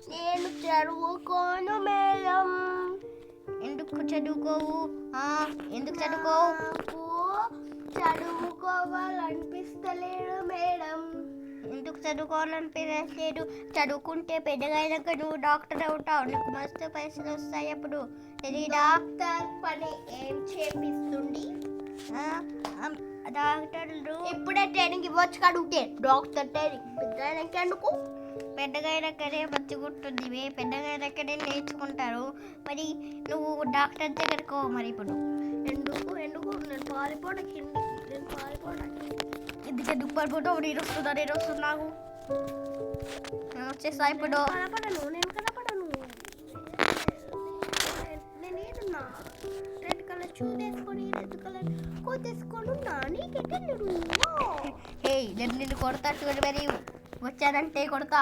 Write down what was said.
నేను చదువుకోను మేడం. ఎందుకు చదువుకోవు? ఎందుకు చదువుకోవు? నాకు చదువుకోవాలనిపిస్తలేదు మేడం. ఎందుకు చదువుకోవాలనిపించలేదు? చదువుకుంటే పెద్దగా అయినాక నువ్వు డాక్టర్ అవుతావు, నీకు మస్తు పైసలు వస్తాయి. అప్పుడు తెలీదా? డాక్టర్ పని ఏం చేపిస్తుంది? డాక్టర్లు ఇప్పుడే ట్రైనింగ్ ఇవ్వచ్చు అడిగితే డాక్టర్ ట్రైనింగ్ పెద్ద ఎందుకు? పెద్దగా అయినాకనే మంచిగా ఉంటుంది, పెద్దగా అయినాకనే నేర్చుకుంటారు. మరి నువ్వు డాక్టర్ దగ్గరకు పో. మరి ఇప్పుడు ఎందుకు ఎందుకు నేను పారిపోవడానికి ఎందుకు పడిపోతావు? నేను వస్తున్నావు నేను వచ్చేస్తా ఇప్పుడు. నేను కనపడను. నేను ఏదున్నా రెడ్ కలర్ షూ తీసుకొని రెడ్ కలర్ కోట్ తీసుకొని ఉన్నా. నీకెట్టెళ్ళు? హే, నేను నిన్ను కొడతా చూడు, మరి వచ్చానంటే కొడతా.